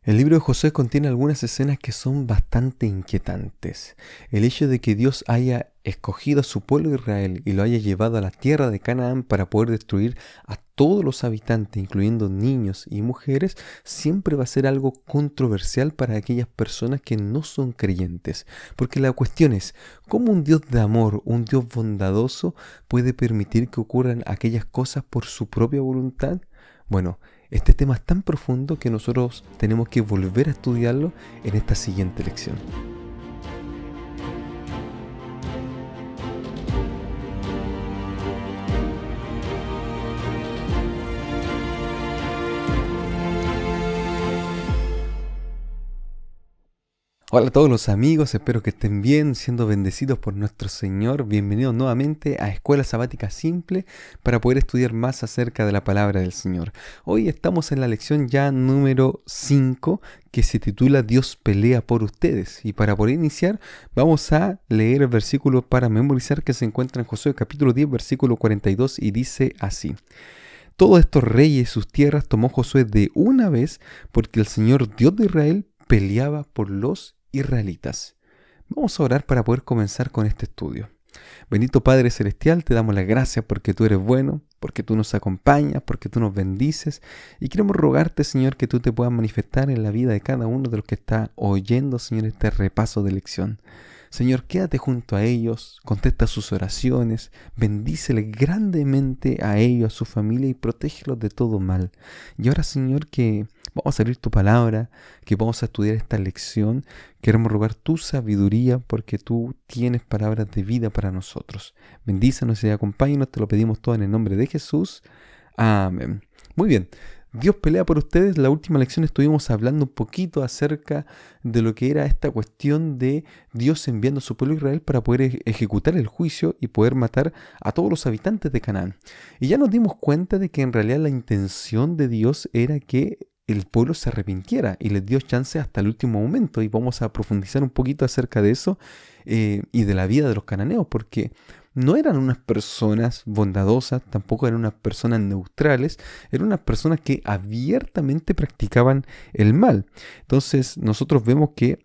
El libro de Josué contiene algunas escenas que son bastante inquietantes. El hecho de que Dios haya escogido a su pueblo Israel y lo haya llevado a la tierra de Canaán para poder destruir a todos los habitantes, incluyendo niños y mujeres, siempre va a ser algo controversial para aquellas personas que no son creyentes. Porque la cuestión es, ¿cómo un Dios de amor, un Dios bondadoso, puede permitir que ocurran aquellas cosas por su propia voluntad? Bueno, este tema es tan profundo que nosotros tenemos que volver a estudiarlo en esta siguiente lección. Hola a todos los amigos, espero que estén bien, siendo bendecidos por nuestro Señor. Bienvenidos nuevamente a Escuela Sabática Simple para poder estudiar más acerca de la palabra del Señor. Hoy estamos en la lección ya número 5 que se titula Dios pelea por ustedes. Y para poder iniciar vamos a leer el versículo para memorizar que se encuentra en Josué capítulo 10 versículo 42 y dice así. Todos estos reyes y sus tierras tomó Josué de una vez porque el Señor Dios de Israel peleaba por los israelitas. Vamos a orar para poder comenzar con este estudio. Bendito Padre Celestial, te damos las gracias porque tú eres bueno, porque tú nos acompañas, porque tú nos bendices y queremos rogarte, Señor, que tú te puedas manifestar en la vida de cada uno de los que está oyendo, Señor, este repaso de lección. Señor, quédate junto a ellos, contesta sus oraciones, bendíceles grandemente a ellos, a su familia y protégelos de todo mal. Y ahora, Señor, que vamos a abrir tu palabra, que vamos a estudiar esta lección. Queremos rogar tu sabiduría porque tú tienes palabras de vida para nosotros. Bendícenos y acompáñanos, te lo pedimos todo en el nombre de Jesús. Amén. Muy bien. Dios pelea por ustedes. La última lección estuvimos hablando un poquito acerca de lo que era esta cuestión de Dios enviando a su pueblo Israel para poder ejecutar el juicio y poder matar a todos los habitantes de Canaán. Y ya nos dimos cuenta de que en realidad la intención de Dios era que el pueblo se arrepintiera y les dio chance hasta el último momento. Y vamos a profundizar un poquito acerca de eso y de la vida de los cananeos, porque no eran unas personas bondadosas, tampoco eran unas personas neutrales, eran unas personas que abiertamente practicaban el mal. Entonces nosotros vemos que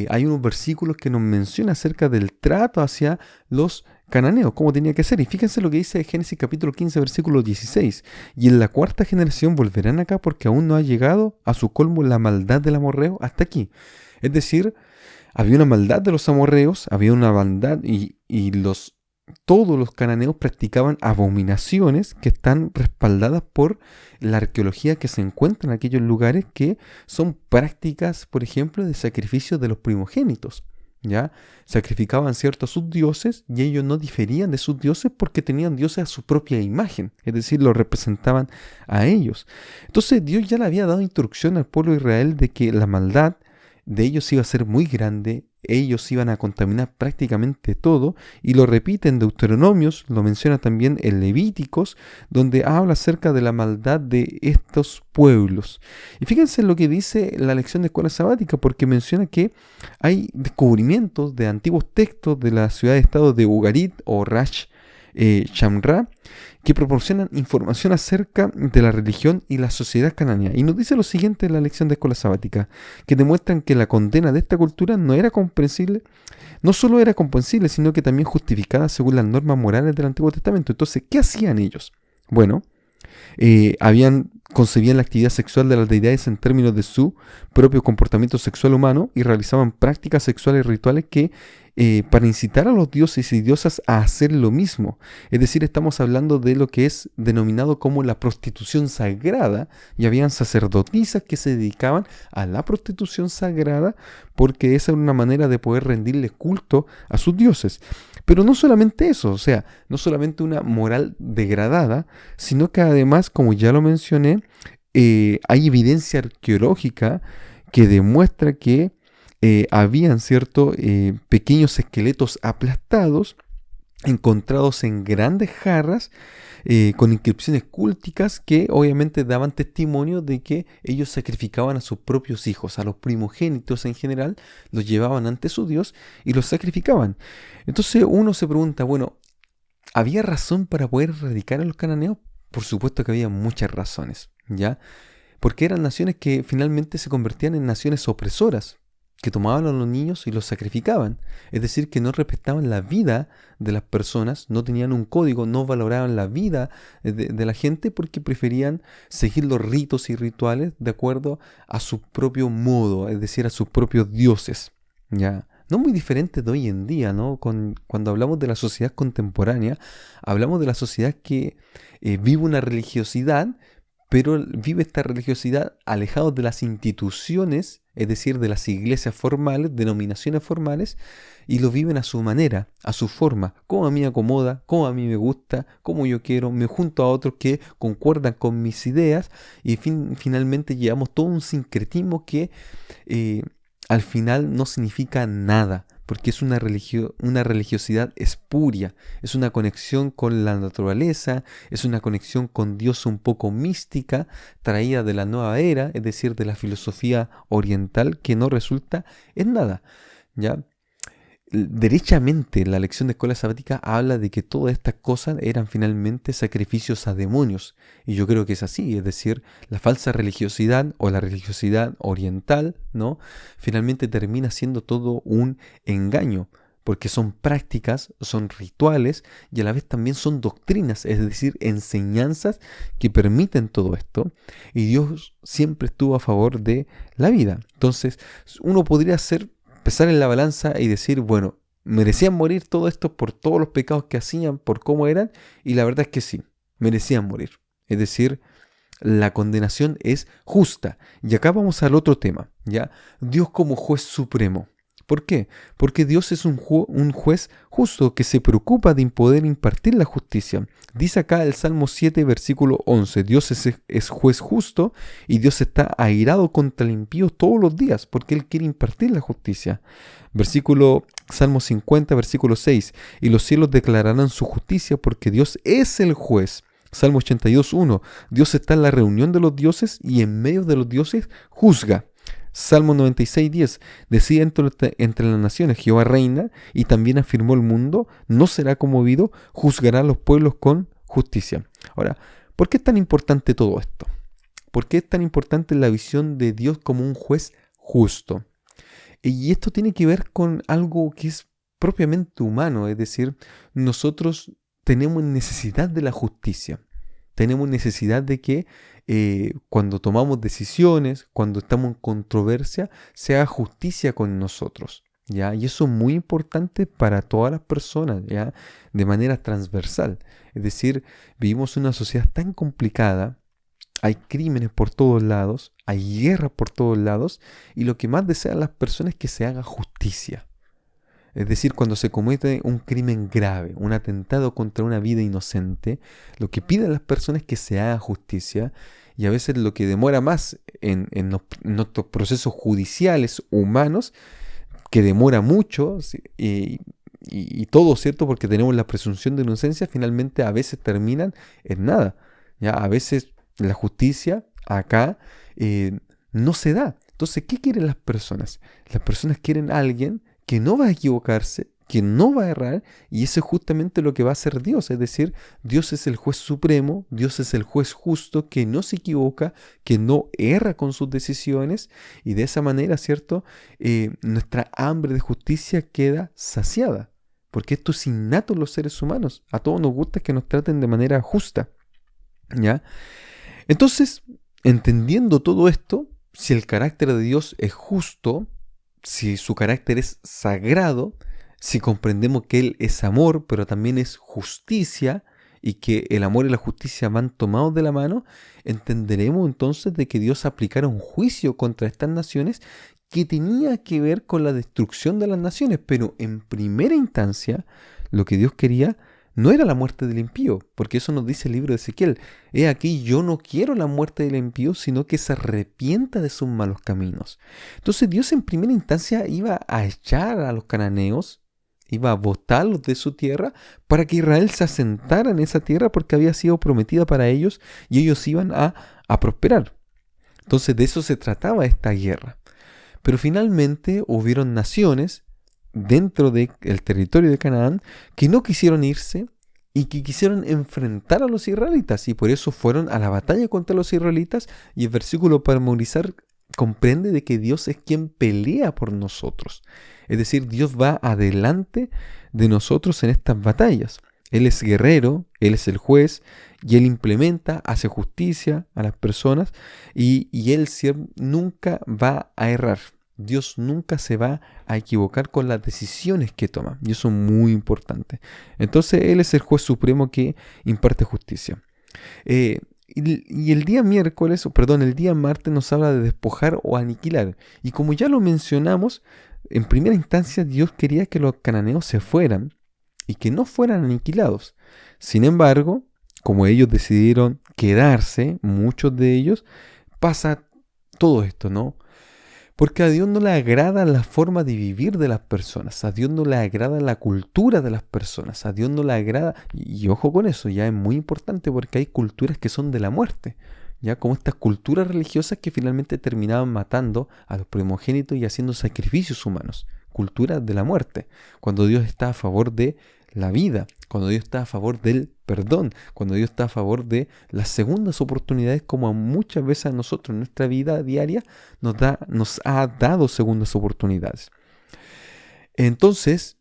hay unos versículos que nos mencionan acerca del trato hacia los cananeos, cómo tenía que ser. Y fíjense lo que dice Génesis capítulo 15, versículo 16. Y en la cuarta generación volverán acá porque aún no ha llegado a su colmo la maldad del amorreo hasta aquí. Es decir, había una maldad de los amorreos, había una maldad y todos los cananeos practicaban abominaciones que están respaldadas por la arqueología que se encuentra en aquellos lugares, que son prácticas, por ejemplo, de sacrificio de los primogénitos. ¿Ya? Sacrificaban cierto a sus dioses y ellos no diferían de sus dioses porque tenían dioses a su propia imagen, es decir, los representaban a ellos. Entonces Dios ya le había dado instrucción al pueblo de Israel de que la maldad de ellos iba a ser muy grande, ellos iban a contaminar prácticamente todo, y lo repite en Deuteronomios, lo menciona también en Levíticos, donde habla acerca de la maldad de estos pueblos. Y fíjense lo que dice la lección de escuela sabática, porque menciona que hay descubrimientos de antiguos textos de la ciudad-estado de Ugarit o Rash Shamra, que proporcionan información acerca de la religión y la sociedad cananea. Y nos dice lo siguiente en la lección de escuela sabática, que demuestran que la condena de esta cultura no era comprensible, no solo era comprensible, sino que también justificada según las normas morales del Antiguo Testamento. Entonces, ¿qué hacían ellos? Bueno, concebían la actividad sexual de las deidades en términos de su propio comportamiento sexual humano y realizaban prácticas sexuales rituales que para incitar a los dioses y diosas a hacer lo mismo. Es decir, estamos hablando de lo que es denominado como la prostitución sagrada, y habían sacerdotisas que se dedicaban a la prostitución sagrada porque esa era una manera de poder rendirle culto a sus dioses. Pero no solamente eso, o sea, no solamente una moral degradada, sino que además, como ya lo mencioné, hay evidencia arqueológica que demuestra que habían pequeños esqueletos aplastados encontrados en grandes jarras con inscripciones culticas que obviamente daban testimonio de que ellos sacrificaban a sus propios hijos, a los primogénitos en general, los llevaban ante su Dios y los sacrificaban. Entonces uno se pregunta, bueno, ¿había razón para poder erradicar a los cananeos? Por supuesto que había muchas razones, ¿ya? porque eran naciones que finalmente se convertían en naciones opresoras, que tomaban a los niños y los sacrificaban. Es decir, que no respetaban la vida de las personas, no tenían un código, no valoraban la vida de la gente porque preferían seguir los ritos y rituales de acuerdo a su propio modo, es decir, a sus propios dioses. ¿Ya? No muy diferente de hoy en día, ¿no? Cuando hablamos de la sociedad contemporánea, hablamos de la sociedad que vive una religiosidad, pero vive esta religiosidad alejados de las instituciones, es decir, de las iglesias formales, denominaciones formales, y lo viven a su manera, a su forma, como a mí me acomoda, como a mí me gusta, como yo quiero, me junto a otros que concuerdan con mis ideas, y finalmente llevamos todo un sincretismo que al final no significa nada, porque es una religiosidad espuria, es una conexión con la naturaleza, es una conexión con Dios un poco mística, traída de la nueva era, es decir, de la filosofía oriental, que no resulta en nada, ¿ya? Derechamente, la lección de escuela sabática habla de que todas estas cosas eran finalmente sacrificios a demonios. Y yo creo que es así, es decir, la falsa religiosidad o la religiosidad oriental, ¿no? Finalmente termina siendo todo un engaño, porque son prácticas, son rituales y a la vez también son doctrinas, es decir, enseñanzas que permiten todo esto. Y Dios siempre estuvo a favor de la vida. Entonces, uno podría pesar en la balanza y decir, bueno, merecían morir todo esto por todos los pecados que hacían, por cómo eran, y la verdad es que sí, merecían morir. Es decir, la condenación es justa. Y acá vamos al otro tema, ¿ya? Dios como juez supremo. ¿Por qué? Porque Dios es un juez justo que se preocupa de poder impartir la justicia. Dice acá el Salmo 7, versículo 11, Dios es juez justo y Dios está airado contra el impío todos los días porque Él quiere impartir la justicia. Salmo 50, versículo 6, y los cielos declararán su justicia porque Dios es el juez. Salmo 82, 1, Dios está en la reunión de los dioses y en medio de los dioses juzga. Salmo 96, 10, decía entre las naciones, Jehová reina y también afirmó el mundo, no será conmovido, juzgará a los pueblos con justicia. Ahora, ¿por qué es tan importante todo esto? ¿Por qué es tan importante la visión de Dios como un juez justo? Y esto tiene que ver con algo que es propiamente humano, es decir, nosotros tenemos necesidad de la justicia. Tenemos necesidad de que cuando tomamos decisiones, cuando estamos en controversia, se haga justicia con nosotros, ¿ya? Y eso es muy importante para todas las personas, ¿ya? De manera transversal. Es decir, vivimos en una sociedad tan complicada, hay crímenes por todos lados, hay guerra por todos lados, y lo que más desean las personas es que se haga justicia. Es decir, cuando se comete un crimen grave, un atentado contra una vida inocente, lo que piden las personas es que se haga justicia y a veces lo que demora más en nuestros procesos judiciales humanos, que demora mucho y todo, ¿cierto? Porque tenemos la presunción de inocencia, finalmente a veces terminan en nada. ¿Ya? A veces la justicia acá no se da. Entonces, ¿qué quieren las personas? Las personas quieren a alguien que no va a equivocarse, que no va a errar, y eso es justamente lo que va a hacer Dios. Es decir, Dios es el juez supremo, Dios es el juez justo, que no se equivoca, que no erra con sus decisiones, y de esa manera, ¿cierto? Nuestra hambre de justicia queda saciada, porque esto es innato en los seres humanos. A todos nos gusta que nos traten de manera justa, ¿ya? Entonces, entendiendo todo esto, si el carácter de Dios es justo, si su carácter es sagrado, si comprendemos que Él es amor, pero también es justicia, y que el amor y la justicia van tomados de la mano, entenderemos entonces de que Dios aplicara un juicio contra estas naciones que tenía que ver con la destrucción de las naciones, pero en primera instancia lo que Dios quería no era la muerte del impío, porque eso nos dice el libro de Ezequiel. He aquí, yo no quiero la muerte del impío, sino que se arrepienta de sus malos caminos. Entonces Dios en primera instancia iba a echar a los cananeos, iba a botarlos de su tierra para que Israel se asentara en esa tierra porque había sido prometida para ellos y ellos iban a prosperar. Entonces de eso se trataba esta guerra. Pero finalmente hubieron naciones dentro del territorio de Canaán que no quisieron irse y que quisieron enfrentar a los israelitas y por eso fueron a la batalla contra los israelitas, y el versículo para memorizar comprende de que Dios es quien pelea por nosotros. Es decir, Dios va adelante de nosotros en estas batallas. Él es guerrero, Él es el juez y Él implementa, hace justicia a las personas y Él nunca va a errar. Dios nunca se va a equivocar con las decisiones que toma, y eso es muy importante. Entonces Él es el juez supremo que imparte justicia. Y el día el día martes nos habla de despojar o aniquilar. Y como ya lo mencionamos, en primera instancia Dios quería que los cananeos se fueran y que no fueran aniquilados. Sin embargo, como ellos decidieron quedarse, muchos de ellos, pasa todo esto, ¿no? Porque a Dios no le agrada la forma de vivir de las personas, a Dios no le agrada la cultura de las personas, a Dios no le agrada, y ojo con eso, ya es muy importante porque hay culturas que son de la muerte, ya como estas culturas religiosas que finalmente terminaban matando a los primogénitos y haciendo sacrificios humanos, culturas de la muerte, cuando Dios está a favor de la vida, cuando Dios está a favor del perdón, cuando Dios está a favor de las segundas oportunidades, como muchas veces a nosotros en nuestra vida diaria nos ha dado segundas oportunidades. Entonces,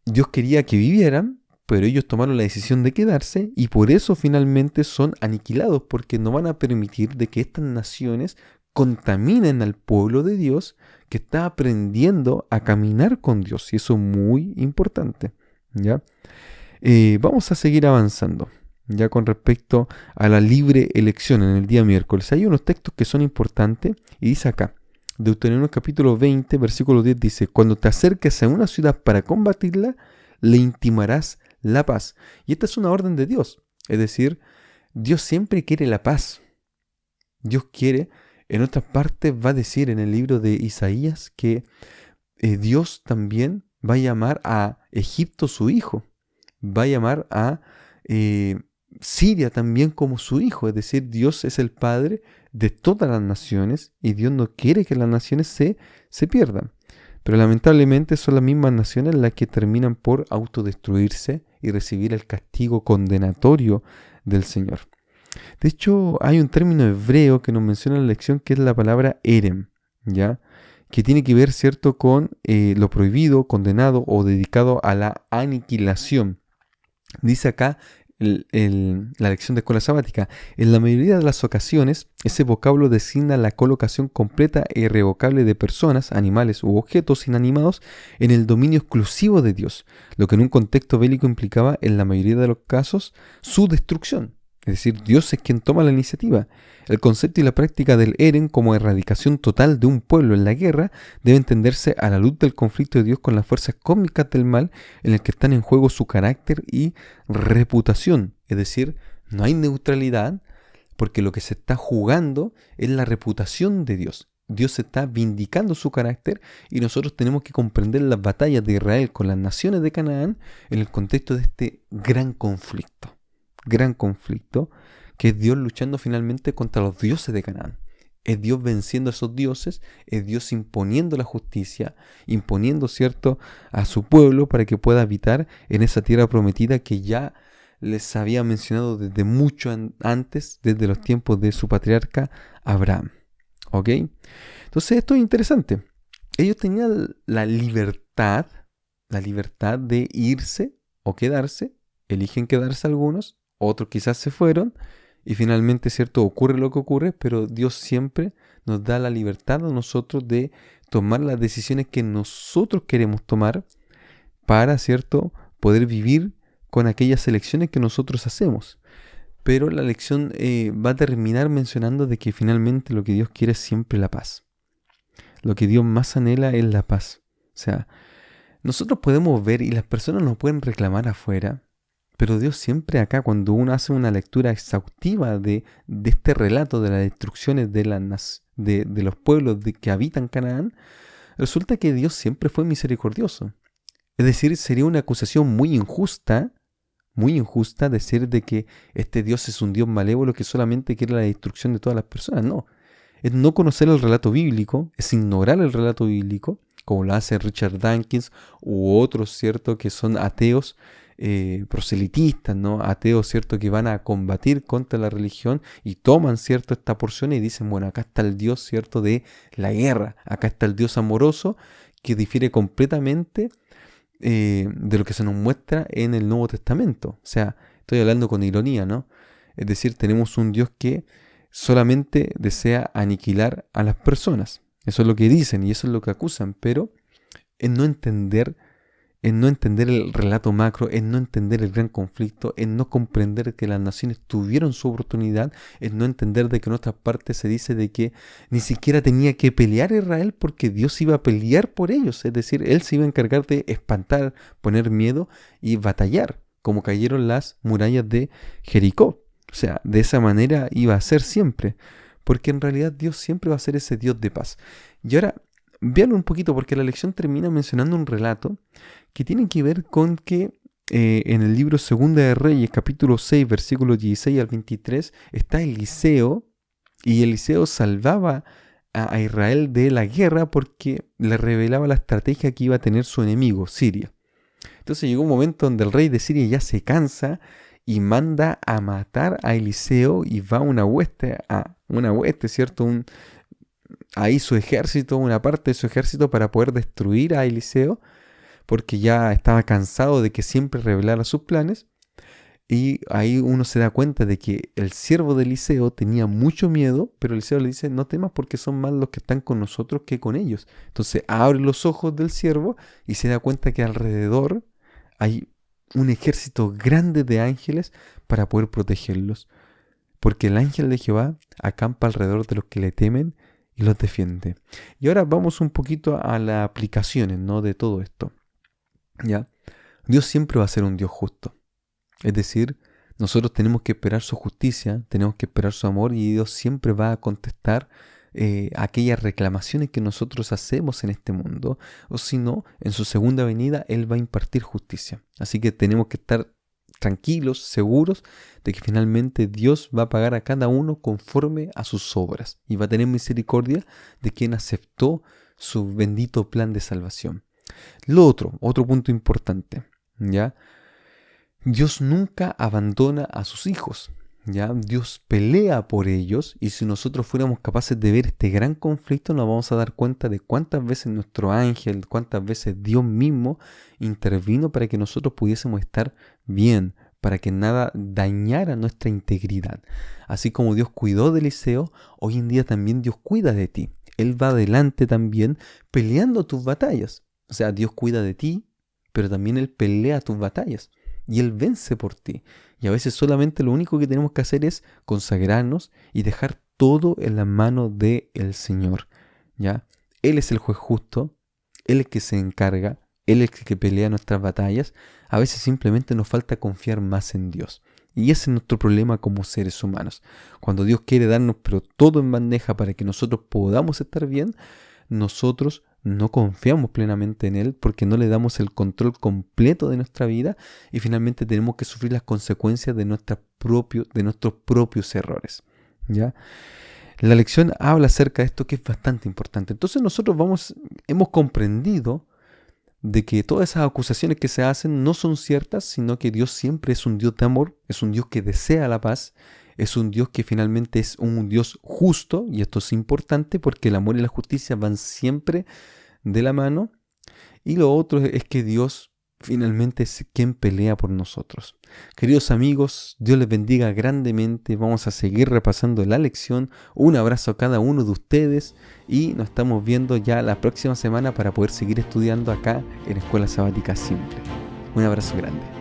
Dios quería que vivieran, pero ellos tomaron la decisión de quedarse y por eso finalmente son aniquilados, porque no van a permitir de que estas naciones contaminen al pueblo de Dios que está aprendiendo a caminar con Dios, y eso es muy importante. ¿Ya? Vamos a seguir avanzando ya con respecto a la libre elección en el día miércoles. Hay unos textos que son importantes y dice acá, Deuteronomio capítulo 20, versículo 10 dice, cuando te acerques a una ciudad para combatirla, le intimarás la paz. Y esta es una orden de Dios, es decir, Dios siempre quiere la paz. Dios quiere, en otras partes va a decir en el libro de Isaías que Dios también va a llamar a Egipto su hijo, va a llamar a Siria también como su hijo, es decir, Dios es el Padre de todas las naciones y Dios no quiere que las naciones se pierdan. Pero lamentablemente son las mismas naciones las que terminan por autodestruirse y recibir el castigo condenatorio del Señor. De hecho, hay un término hebreo que nos menciona en la lección que es la palabra erem, ¿ya? Que tiene que ver, ¿cierto?, con lo prohibido, condenado o dedicado a la aniquilación. Dice acá la lección de escuela sabática, en la mayoría de las ocasiones, ese vocablo designa la colocación completa e irrevocable de personas, animales u objetos inanimados en el dominio exclusivo de Dios, lo que en un contexto bélico implicaba, en la mayoría de los casos, su destrucción. Es decir, Dios es quien toma la iniciativa. El concepto y la práctica del Eren como erradicación total de un pueblo en la guerra debe entenderse a la luz del conflicto de Dios con las fuerzas cósmicas del mal en el que están en juego su carácter y reputación. Es decir, no hay neutralidad porque lo que se está jugando es la reputación de Dios. Dios está vindicando su carácter y nosotros tenemos que comprender las batallas de Israel con las naciones de Canaán en el contexto de este gran conflicto que es Dios luchando finalmente contra los dioses de Canaán. Es Dios venciendo a esos dioses, es Dios imponiendo la justicia, imponiendo, ¿cierto?, a su pueblo para que pueda habitar en esa tierra prometida que ya les había mencionado desde mucho antes, desde los tiempos de su patriarca Abraham. ¿Ok? Entonces esto es interesante. Ellos tenían la libertad de irse o quedarse, eligen quedarse algunos, otros quizás se fueron y finalmente, ¿cierto?, ocurre lo que ocurre, pero Dios siempre nos da la libertad a nosotros de tomar las decisiones que nosotros queremos tomar para, ¿cierto?, poder vivir con aquellas elecciones que nosotros hacemos. Pero la lección va a terminar mencionando de que finalmente lo que Dios quiere es siempre la paz. Lo que Dios más anhela es la paz. O sea, nosotros podemos ver y las personas nos pueden reclamar afuera, pero Dios siempre acá, cuando uno hace una lectura exhaustiva de este relato de las destrucciones de los pueblos que habitan Canaán, resulta que Dios siempre fue misericordioso. Es decir, sería una acusación muy injusta decir de que este Dios es un Dios malévolo que solamente quiere la destrucción de todas las personas. No, es no conocer el relato bíblico, es ignorar el relato bíblico, como lo hace Richard Dawkins u otros, ¿cierto?, que son ateos, proselitistas, ¿no? Ateos, ¿cierto? Que van a combatir contra la religión y toman, ¿cierto? Esta porción y dicen, bueno, acá está el Dios, ¿cierto? De la guerra, acá está el Dios amoroso que difiere completamente de lo que se nos muestra en el Nuevo Testamento. O sea, estoy hablando con ironía, ¿no? Es decir, tenemos un Dios que solamente desea aniquilar a las personas. Eso es lo que dicen y eso es lo que acusan, pero en no entender el relato macro, en no entender el gran conflicto, en no comprender que las naciones tuvieron su oportunidad, en no entender de que en otras partes se dice de que ni siquiera tenía que pelear Israel porque Dios iba a pelear por ellos, es decir, Él se iba a encargar de espantar, poner miedo y batallar, como cayeron las murallas de Jericó. O sea, de esa manera iba a ser siempre, porque en realidad Dios siempre va a ser ese Dios de paz. Y ahora, vean un poquito, porque la lección termina mencionando un relato que tiene que ver con que en el libro Segunda de Reyes, capítulo 6, versículos 16 al 23, está Eliseo, y Eliseo salvaba a Israel de la guerra porque le revelaba la estrategia que iba a tener su enemigo, Siria. Entonces llegó un momento donde el rey de Siria ya se cansa y manda a matar a Eliseo y va una hueste, ¿cierto? Ahí su ejército, una parte de su ejército para poder destruir a Eliseo, porque ya estaba cansado de que siempre revelara sus planes. Y ahí uno se da cuenta de que el siervo de Eliseo tenía mucho miedo, pero Eliseo le dice, no temas porque son más los que están con nosotros que con ellos. Entonces abre los ojos del siervo y se da cuenta que alrededor hay un ejército grande de ángeles para poder protegerlos. Porque el ángel de Jehová acampa alrededor de los que le temen y los defiende. Y ahora vamos un poquito a las aplicaciones, ¿no? De todo esto. ¿Ya? Dios siempre va a ser un Dios justo. Es decir, nosotros tenemos que esperar su justicia, tenemos que esperar su amor y Dios siempre va a contestar aquellas reclamaciones que nosotros hacemos en este mundo. O si no, en su segunda venida Él va a impartir justicia. Así que tenemos que estar tranquilos, seguros de que finalmente Dios va a pagar a cada uno conforme a sus obras y va a tener misericordia de quien aceptó su bendito plan de salvación. Otro punto importante, ¿ya? Dios nunca abandona a sus hijos, ¿ya? Dios pelea por ellos y si nosotros fuéramos capaces de ver este gran conflicto nos vamos a dar cuenta de cuántas veces nuestro ángel, cuántas veces Dios mismo intervino para que nosotros pudiésemos estar bien, para que nada dañara nuestra integridad. Así como Dios cuidó de Eliseo, hoy en día también Dios cuida de ti. Él va adelante también peleando tus batallas. O sea, Dios cuida de ti, pero también Él pelea tus batallas. Y Él vence por ti. Y a veces solamente lo único que tenemos que hacer es consagrarnos y dejar todo en la mano del Señor. ¿Ya? Él es el juez justo, Él es el que se encarga, Él es el que pelea nuestras batallas. A veces simplemente nos falta confiar más en Dios. Y ese es nuestro problema como seres humanos. Cuando Dios quiere darnos pero todo en bandeja para que nosotros podamos estar bien, nosotros no confiamos plenamente en Él porque no le damos el control completo de nuestra vida y finalmente tenemos que sufrir las consecuencias de nuestros propios errores. ¿Ya? La lección habla acerca de esto que es bastante importante. Entonces nosotros hemos comprendido de que todas esas acusaciones que se hacen no son ciertas, sino que Dios siempre es un Dios de amor, es un Dios que desea la paz, es un Dios que finalmente es un Dios justo, y esto es importante porque el amor y la justicia van siempre de la mano. Y lo otro es que Dios finalmente es quien pelea por nosotros. Queridos amigos, Dios les bendiga grandemente. Vamos a seguir repasando la lección. Un abrazo a cada uno de ustedes y nos estamos viendo ya la próxima semana para poder seguir estudiando acá en Escuela Sabática Simple. Un abrazo grande.